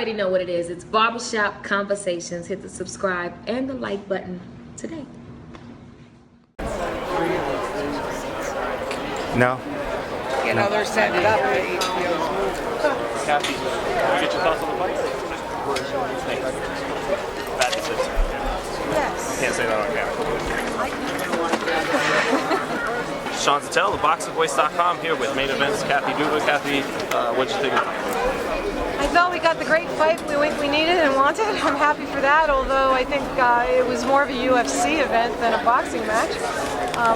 already know what it is. It's Barbershop Conversations. Hit the subscribe and the like button today. No. You know, they're setting it up. Kathy, get your thoughts on the fight? Bad decision. Yes. Can't say that on camera. Sean Zattel, theboxingvoice.com, here with Main Events, Kathy Duva. Kathy, what'd you think of it? I thought we got the great fight we needed and wanted. I'm happy for that, although I think it was more of a UFC event than a boxing match.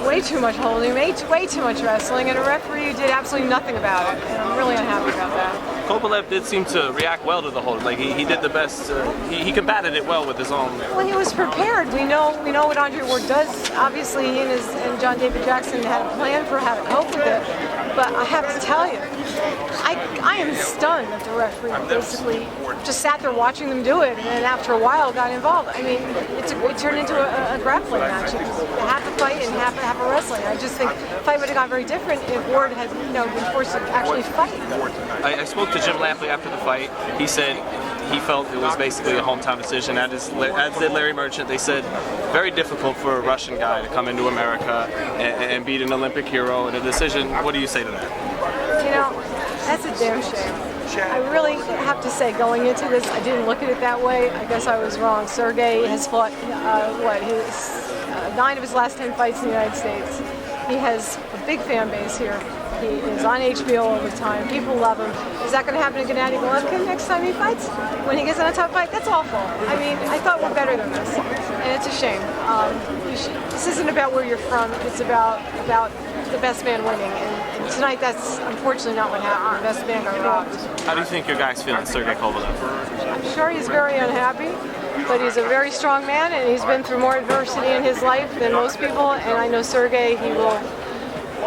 Way too much holding, way too much wrestling, and a referee did absolutely nothing about it, and I'm really unhappy about that. Kovalev did seem to react well to the hold. Like he did the best. He combated it well with his own. Well, he was prepared. We know what Andre Ward does. Obviously, he and John David Jackson had a plan for how to cope with it. But I have to tell you, I am stunned that the referee basically just sat there watching them do it, and then after a while got involved. I mean, it turned into a grappling match. It was half a fight and half a wrestling. I just think the fight would have gone very different if Ward had been forced to actually fight. I spoke to Jim Lampley after the fight. He said he felt it was basically a hometown decision, as did Larry Merchant. They said very difficult for a Russian guy to come into America and beat an Olympic hero in a decision. What do you say to that? You know, that's a damn shame. I really have to say, going into this, I didn't look at it that way. I guess I was wrong. Sergey has fought, 9 of his last 10 fights in the United States. He has a big fan base here. He is on HBO all the time. People love him. Is that going to happen to Gennady Golovkin next time he fights? When he gets in a tough fight? That's awful. I mean, I thought we're better than this, and it's a shame. This isn't about where you're from. It's about the best man winning. And tonight, that's unfortunately not what happened. The best man got robbed. How do you think your guy's feeling, Sergey Kovalev? I'm sure he's very unhappy, but he's a very strong man, and he's been through more adversity in his life than most people. And I know Sergey, he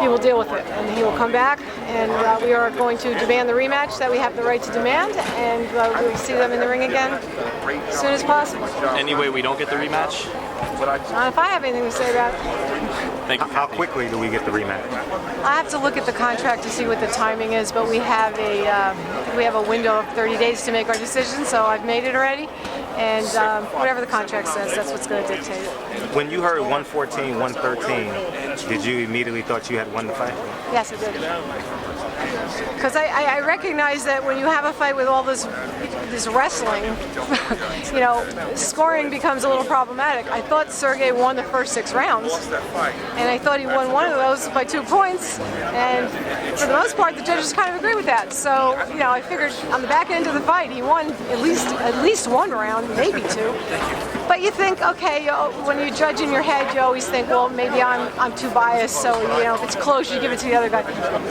will deal with it, and he will come back, and we are going to demand the rematch that we have the right to demand, and we'll see them in the ring again as soon as possible. Any way we don't get the rematch? If I have anything to say about it. Thank you. How quickly do we get the rematch? I have to look at the contract to see what the timing is, but we have a window of 30 days to make our decision, so I've made it already, and whatever the contract says, that's what's going to dictate it. When you heard 114, 113, did you immediately thought you had won the fight? Yes, I did. Because I recognize that when you have a fight with all this wrestling, scoring becomes a little problematic. I thought Sergey won the first 6 rounds, and I thought he won one of those by 2 points, and for the most part, the judges kind of agree with that. So, I figured on the back end of the fight, he won at least 1 round, maybe 2. But you think, okay, when you judge in your head, you always think, well, maybe I'm too biased, so if it's close, you give it to the other guy.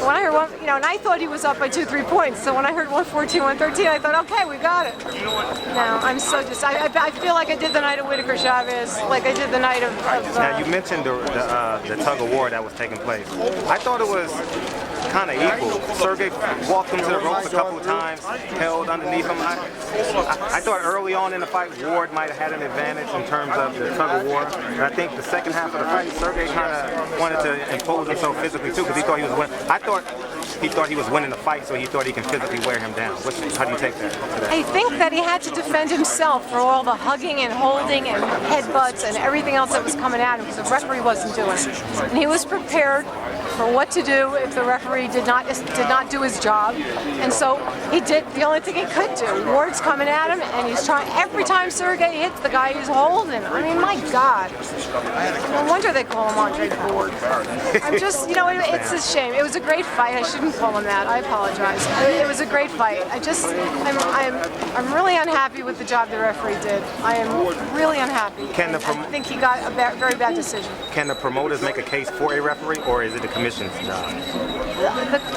When I heard and I thought he was up by 2-3 points. So when I heard 114, 113, I thought, okay, we got it. No, I'm so I feel like I did the night of Whitaker Chavez, like I did the night of now you mentioned the tug of war that was taking place. I thought it was kind of equal. Sergey walked him to the ropes a couple of times, held underneath him. I thought early on in the fight, Ward might have had an advantage in terms of the tug of war. But I think the second half of the fight, Sergey kind of wanted to impose himself physically too, because he thought he was winning. He thought he was winning the fight, so he thought he can physically wear him down. How do you take that? I think that he had to defend himself for all the hugging and holding and headbutts and everything else that was coming at him, because the referee wasn't doing it. And he was prepared for what to do if the referee did not do his job, and so he did the only thing he could do. Ward's coming at him, and he's trying. Every time Sergey hits the guy, he's holding. I mean, my God! No wonder they call him Andre Ward. I'm just, it's a shame. It was a great fight. I shouldn't call him that. I apologize. It was a great fight. I'm really unhappy with the job the referee did. I am really unhappy. I think he got a very bad decision. Can the promoters make a case for a referee, or is it the commission's job?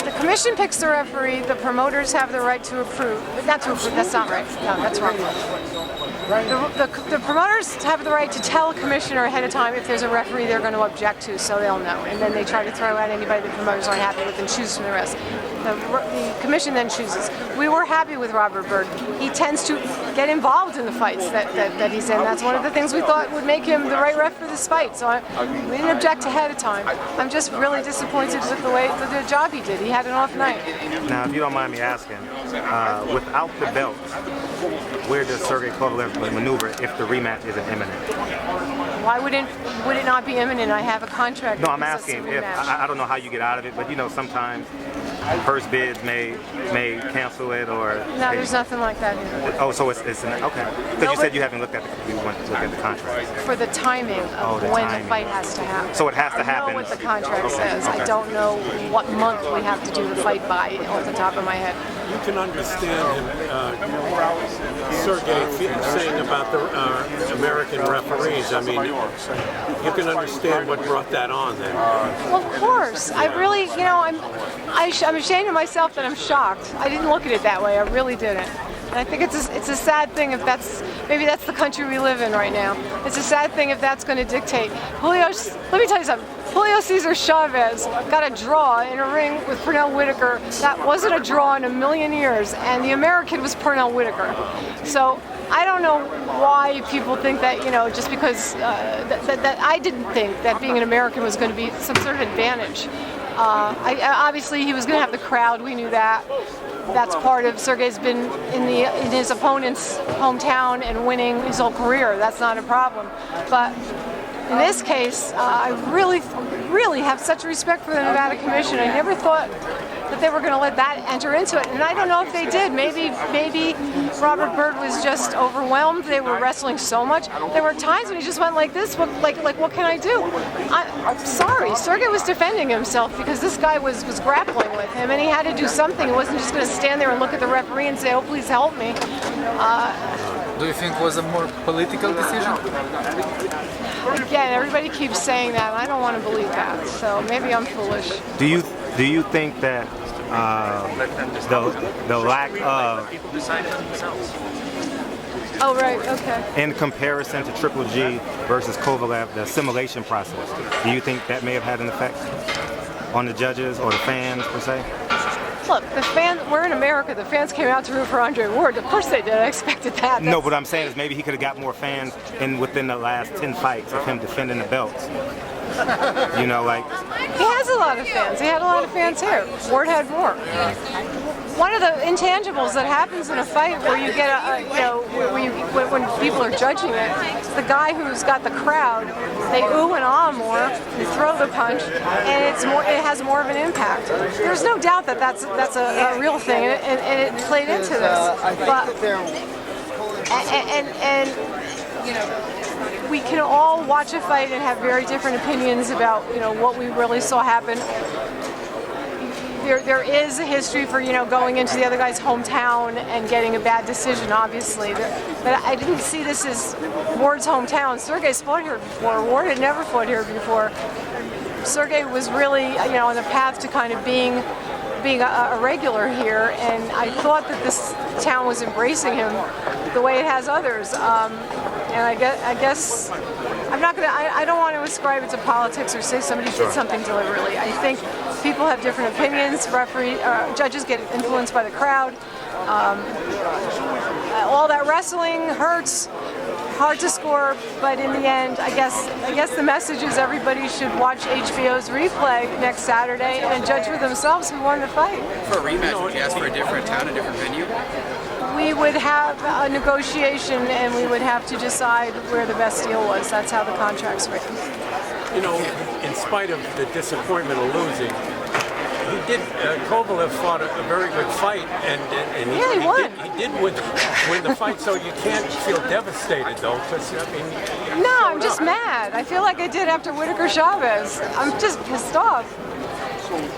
The commission picks the referee. The promoters have the right to approve. Not to approve. That's not right. No, that's wrong. The promoters have the right to tell a commissioner ahead of time if there's a referee they're going to object to, so they'll know. And then they try to throw out anybody the promoters aren't happy with and choose from the rest. The commission then chooses. We were happy with Robert Byrd. He tends to get involved in the fights that he's in. That's one of the things we thought would make him the right ref for this fight. So we didn't object ahead of time. I'm just really disappointed with the job he did. He had an off night. Now, if you don't mind me asking, without the belt, where does Sergey Kovalev maneuver if the rematch isn't imminent? Why would it not be imminent? I have a contract. No, I'm asking if I don't know how you get out of it, but you know sometimes first bids may cancel it or. No, there's nothing like that here. Oh, so it's okay. Because you said you haven't looked at you want to look at the contract. For the timing of when the fight has to happen. So it has to happen. I know what the contract says. Okay. I don't know what month we have to do the fight by off the top of my head. You can understand him, Sergey, saying about the American referees. I mean, you can understand what brought that on then. Well, of course. I really, you know, I'm ashamed of myself that I'm shocked. I didn't look at it that way. I really didn't. And I think it's a sad thing if maybe that's the country we live in right now. It's a sad thing if that's going to dictate. Let me tell you something. Julio Cesar Chavez got a draw in a ring with Pernell Whitaker. That wasn't a draw in a million years, and the American was Pernell Whitaker. So I don't know why people think that, you know, just because that I didn't think that being an American was going to be some sort of advantage. Obviously, he was going to have the crowd. We knew that. That's part of Sergey's been in his opponent's hometown and winning his whole career. That's not a problem. But in this case, I really have such respect for the Nevada Commission. I never thought that they were going to let that enter into it, and I don't know if they did. Maybe Robert Byrd was just overwhelmed. They were wrestling so much. There were times when he just went like this. Like what can I do? I'm sorry. Sergey was defending himself because this guy was grappling with him, and he had to do something. He wasn't just going to stand there and look at the referee and say, "Oh, please help me." Do you think it was a more political decision? Again, everybody keeps saying that, and I don't want to believe that. So maybe I'm foolish. Do you think that the lack of Oh, right, okay. in comparison to Triple G versus Kovalev, the assimilation process, do you think that may have had an effect on the judges or the fans per se? Look, we're in America. The fans came out to root for Andre Ward. Of course they did. I expected that. No, what I'm saying is maybe he could have got more fans within the last 10 fights of him defending the belts. You know, like... He has a lot of fans. He had a lot of fans here. Ward had more. One of the intangibles that happens in a fight where you get when people are judging it, the guy who's got the crowd, they ooh and ah more, they throw the punch, and it has more of an impact. There's no doubt that that's a real thing, and it played into this. But we can all watch a fight and have very different opinions about what we really saw happen. There is a history for going into the other guy's hometown and getting a bad decision, obviously. But I didn't see this as Ward's hometown. Sergey's fought here before. Ward had never fought here before. Sergey was really on the path to kind of being a regular here, and I thought that this town was embracing him the way it has others. And I guess I don't want to ascribe it to politics or say somebody did something deliberately. I think people have different opinions. Judges get influenced by the crowd. All that wrestling hurts, hard to score, but in the end, I guess the message is everybody should watch HBO's replay next Saturday and judge for themselves who won the fight. For a rematch, would you ask for a different town, a different venue? We would have a negotiation, and we would have to decide where the best deal was. That's how the contract's written. In spite of the disappointment of losing, Kovalev fought a very good fight, and he won. He did win the fight, so you can't feel devastated, though, because, No, I'm just mad. I feel like I did after Whitaker Chavez. I'm just pissed off.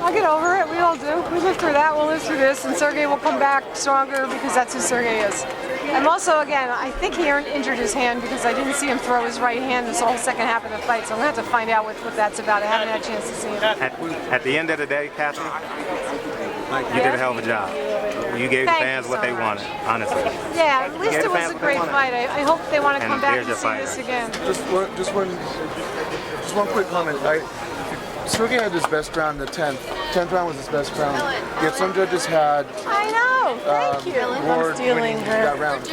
I'll get over it. We all do. We live through that. We'll live through this, and Sergey will come back stronger because that's who Sergey is. I'm also, again, I think he injured his hand because I didn't see him throw his right hand this whole second half of the fight, so I'm going to have to find out what that's about. I haven't had a chance to see him. At the end of the day, Kathy, you did a hell of a job. You gave the fans what they wanted, honestly. Yeah, at least it was a great fight. I hope they want to come back and see this again. Just one quick comment. Sergey had his best round, the 10th. 10th round was his best round. Yet some judges had I know. Thank you. Ward winning that round.